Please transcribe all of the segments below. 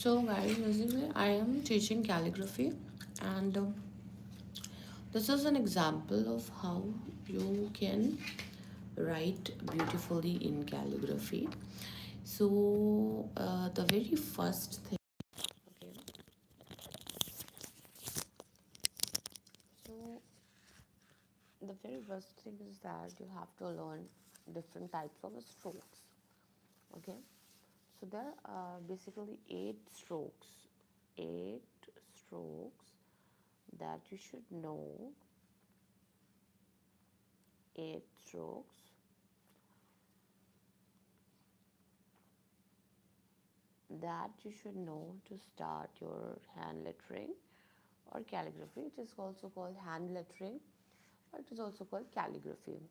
So, guys, basically, I am teaching calligraphy, and this is an example of how you can write beautifully in calligraphy. So, the very first thing, okay, so the very first thing is that you have to learn different types of strokes, okay. So, there are basically eight strokes that you should know, eight strokes that you should know to start your hand lettering or calligraphy. It is also called hand lettering, or it is also called calligraphy,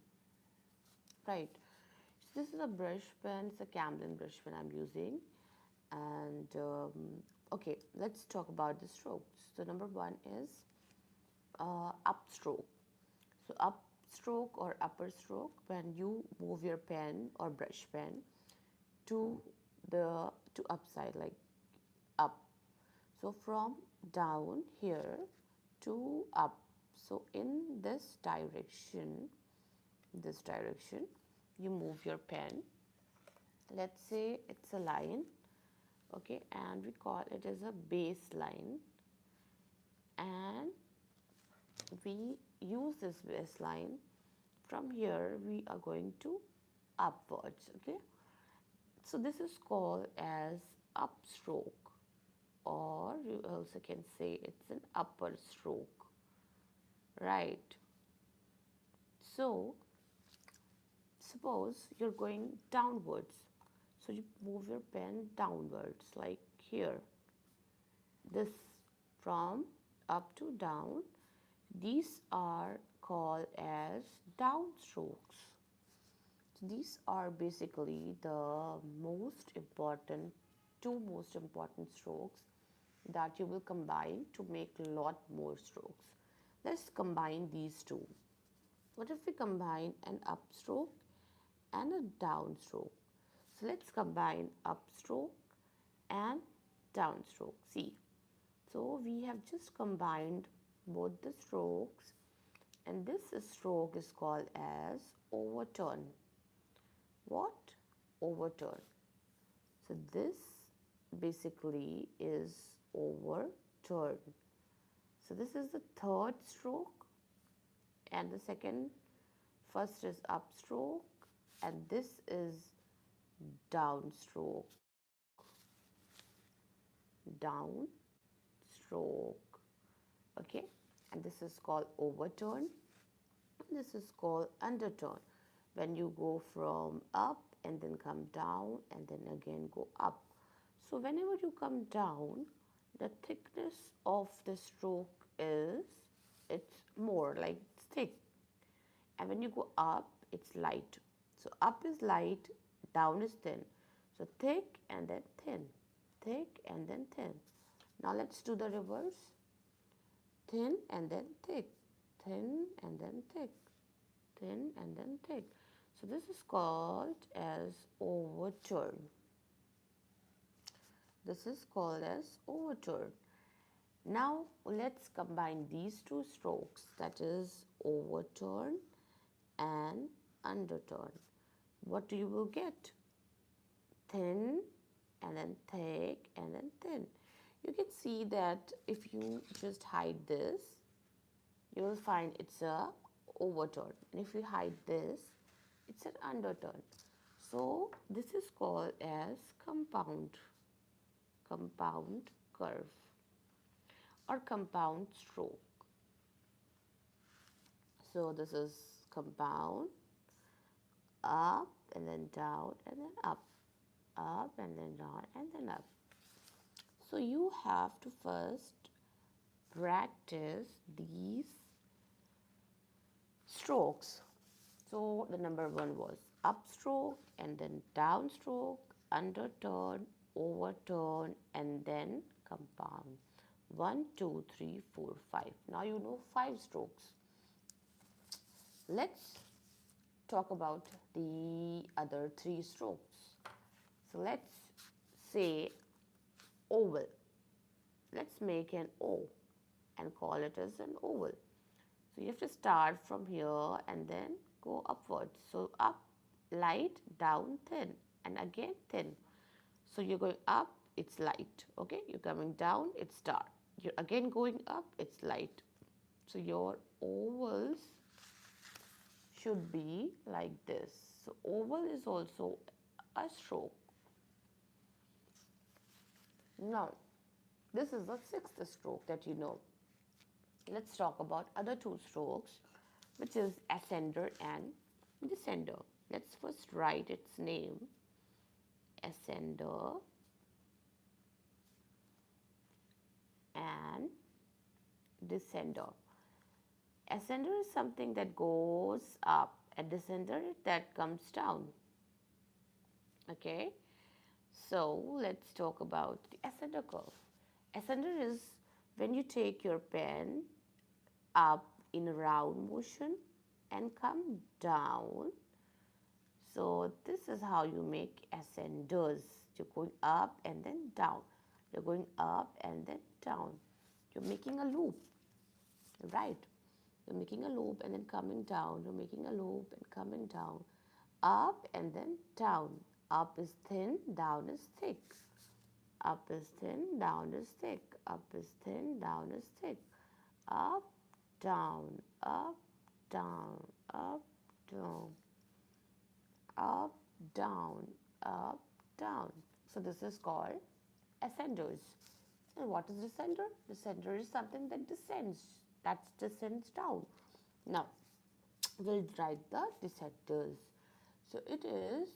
right? So this is a brush pen. It's a Camlin brush pen I'm using, and okay, let's talk about the strokes. So number one is upstroke. So upstroke or upper stroke, when you move your pen or brush pen to the to upside, like up. So from down here to up. So in this direction, you move your pen. Let's say it's a line, okay, and we call it as a baseline, and we use this baseline. From here, we are going to upwards, okay. So this is called as upstroke, or you also can say it's an upper stroke, right? So suppose you're going downwards, so you move your pen downwards, like here, this, from up to down. These are called as downstrokes. So these are basically the two most important strokes that you will combine to make a lot more strokes. Let's combine these two. What if we combine an upstroke and a downstroke? So let's combine upstroke and downstroke. See, so we have just combined both the strokes, and this stroke is called as overturn. What? Overturn. So this basically is overturn. So this is the third stroke, and the first is upstroke, and this is downstroke. Downstroke. Okay, and this is called overturn. This is called underturn. When you go from up and then come down and then again go up. So whenever you come down, the thickness of the stroke is, it's more, like it's thick. And when you go up, it's light. So up is light, down is thin. So thick and then thin, thick and then thin. Now let's do the reverse. Thin and then thick, thin and then thick, thin and then thick. So this is called as overturn. This is called as overturn. Now let's combine these two strokes, that is overturn and underturn. What you will get? Thin and then thick and then thin. You can see that if you just hide this, you will find it's a overturn, and if you hide this, it's an underturn. So this is called as compound curve or compound stroke. So this is compound, up and then down and then up and then down and then up. So you have to first practice these strokes. So the number one was upstroke and then downstroke, underturn, overturn, and then compound. 1, 2, 3, 4, 5. Now you know 5 strokes. Let's talk about the other 3 strokes. So let's say oval. Let's make an O and call it as an oval. So you have to start from here and then go upwards. So up, light, down, thin, and again thin. So you're going up, it's light. Okay, you're coming down, it's dark. You're again going up, it's light. So your ovals should be like this. So oval is also a stroke. Now, this is the sixth stroke that you know. Let's talk about other two strokes, which is ascender and descender. Let's first write its name. Ascender and descender. Ascender is something that goes up, and descender that comes down. Okay, so let's talk about the ascender curve. Ascender is when you take your pen up in a round motion and come down. So this is how you make ascenders. You're going up and then down. You're going up and then down. You're making a loop, right? You're making a loop and then coming down. You're making a loop and coming down. Up and then down. Up is thin, down is thick. Up is thin, down is thick. Up is thin, down is thick. Up, down, up, down, up, down, up, down, up, down. So this is called ascenders. And what is descender? Descender is something that descends. That descends down. Now, we'll write the descenders. So it is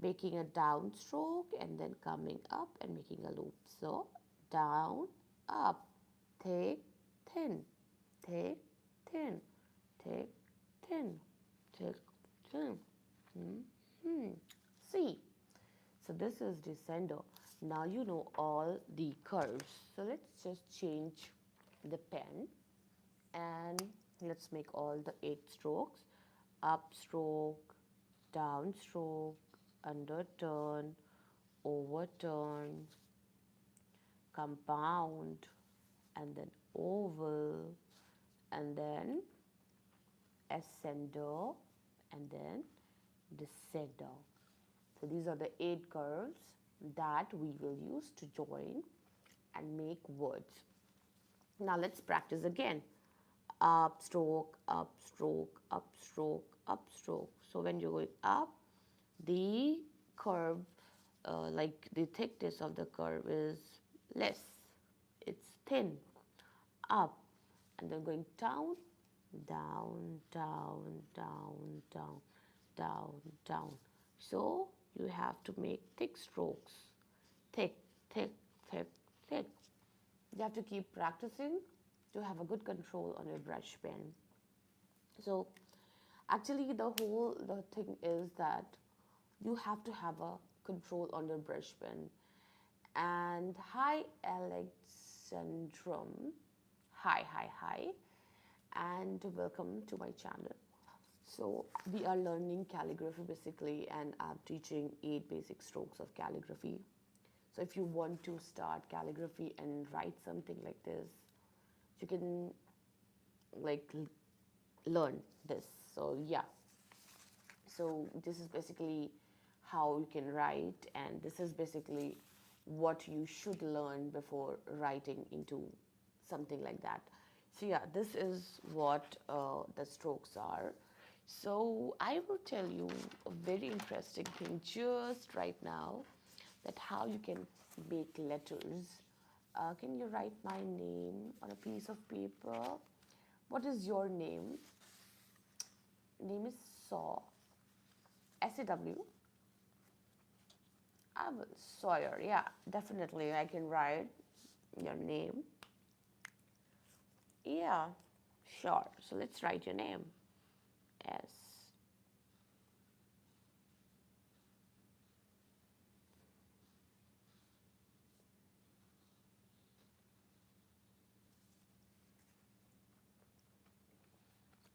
making a downstroke and then coming up and making a loop. So down, up, thick, thin, thick, thin, thick, thin, thick, thin. See. So this is descender. Now you know all the curves. So let's just change the pen and let's make all the 8 strokes. Upstroke, downstroke, underturn, overturn, compound, and then oval, and then ascender, and then descender. So these are the 8 curves that we will use to join and make words. Now let's practice again. Upstroke, upstroke, upstroke, upstroke. So when you're going up, the curve, like the thickness of the curve is less. It's thin. Up. And then going down, down, down, down, down, down, down. So you have to make thick strokes. Thick, thick, thick, thick. You have to keep practicing to have a good control on your brush pen. So actually the thing is that you have to have a control on your brush pen. And hi Alexandrum, hi, and welcome to my channel. So we are learning calligraphy basically, and I'm teaching 8 basic strokes of calligraphy. So if you want to start calligraphy and write something like this, you can like learn this. So yeah, so this is basically how you can write, and this is basically what you should learn before writing into something like that. So yeah, this is what the strokes are. So I will tell you a very interesting thing just right now, that how you can make letters. Can you write my name on a piece of paper? What is your name? Name is Saw. S-A-W. Sawyer. Yeah, definitely I can write your name. Yeah, sure. So let's write your name. S.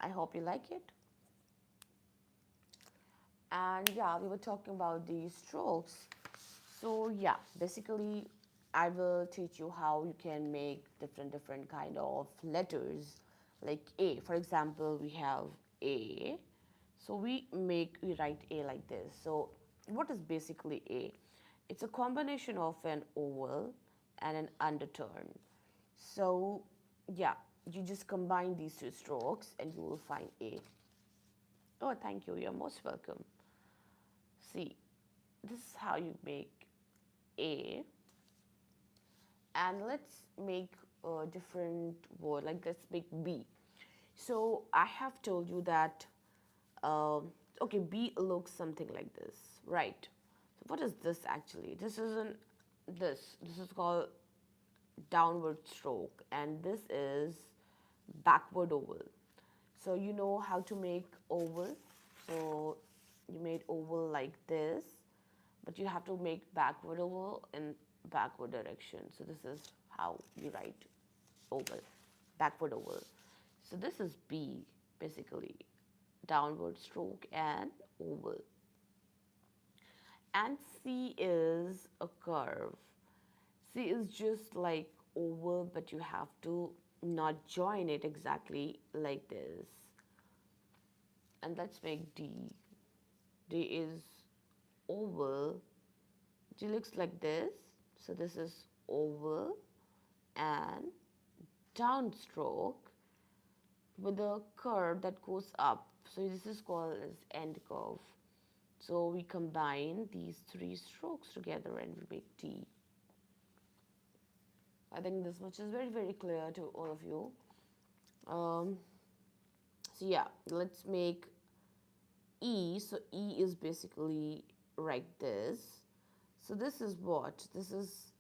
I hope you like it. And yeah, we were talking about these strokes. So yeah, basically I will teach you how you can make different kind of letters like A. For example, we have A. So we write A like this. So what is basically A? It's a combination of an oval and an underturn. So yeah, you just combine these two strokes and you will find A. Oh, thank you. You're most welcome. See, this is how you make A. And let's make a different word, like let's make B. So I have told you that, okay, B looks something like this, right? So what is this actually? This is called downward stroke, and this is backward oval. So you know how to make oval. So you made oval like this, but you have to make backward oval in backward direction. So this is how you write oval, backward oval. So this is B, basically, downward stroke and oval. And C is a curve. C is just like oval, but you have to not join it exactly like this. And let's make D. D is oval. D looks like this. So this is oval and downstroke with a curve that goes up. So this is called as end curve. So we combine these three strokes together and we make D. I think this much is very clear to all of you. Um, so yeah, let's make E. So E is basically like this. So this is what? This is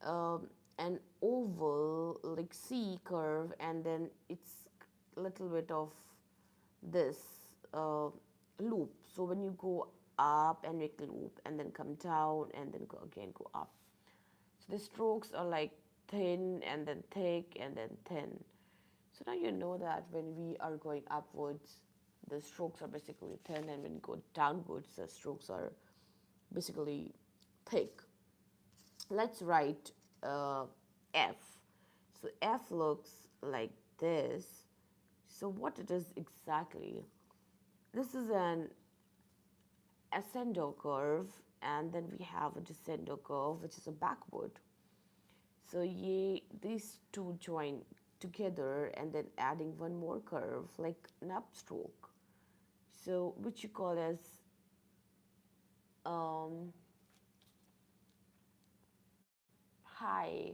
an oval like C curve, and then it's a little bit of this loop. So when you go up and make a loop and then come down and then go up. So the strokes are like thin and then thick and then thin. So now you know that when we are going upwards, the strokes are basically thin, and when you go downwards, the strokes are basically thick. Let's write F. So F looks like this. So what it is exactly? This is an ascender curve, and then we have a descender curve, which is a backward. So these two join together and then adding one more curve like an upstroke. So which you call as um, high,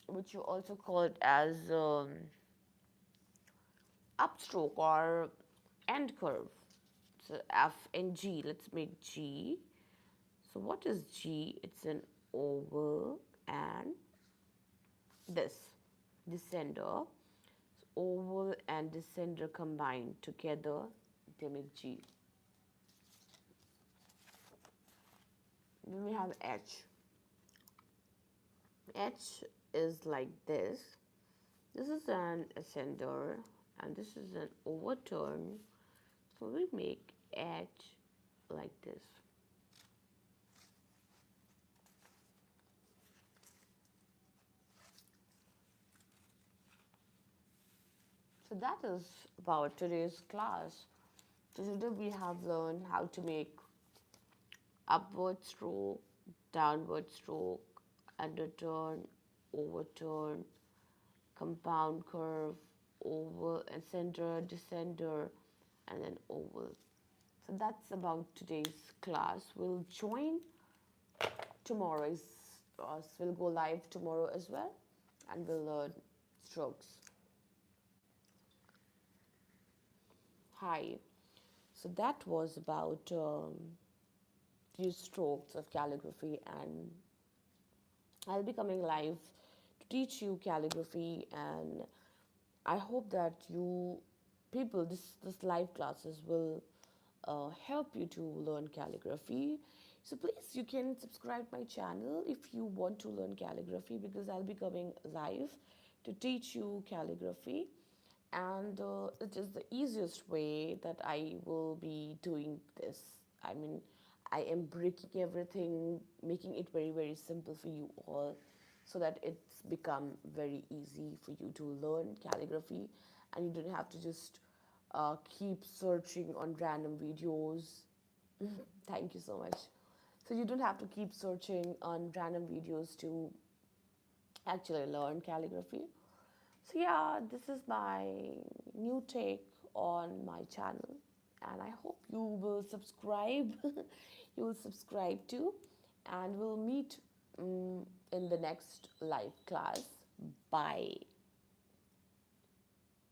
which you also call it as upstroke or end curve. So F and G, let's make G. So what is G? It's an oval and this descender. So oval and descender combined together, they make G. Then we have H. H is like this. This is an ascender and this is an overturn. So we make H like this. So that is about today's class. So today we have learned how to make upward stroke, downward stroke, underturn, overturn, compound curve, oval, and center, descender, and then oval. So that's about today's class. We'll join tomorrow's, we'll go live tomorrow as well, and we'll learn strokes. Hi. So that was about few strokes of calligraphy, and I'll be coming live to teach you calligraphy, and I hope that you people this live classes will help you to learn calligraphy. So please, you can subscribe my channel if you want to learn calligraphy, because I'll be coming live to teach you calligraphy, and it is the easiest way that I will be doing this. I mean, I am breaking everything, making it very, very simple for you all so that it's become very easy for you to learn calligraphy and you don't have to just keep searching on random videos. Thank you so much. So you don't have to keep searching on random videos to actually learn calligraphy. So yeah, this is my new take on my channel, and I hope you will subscribe. You will subscribe too, and we'll meet in the next live class. Bye.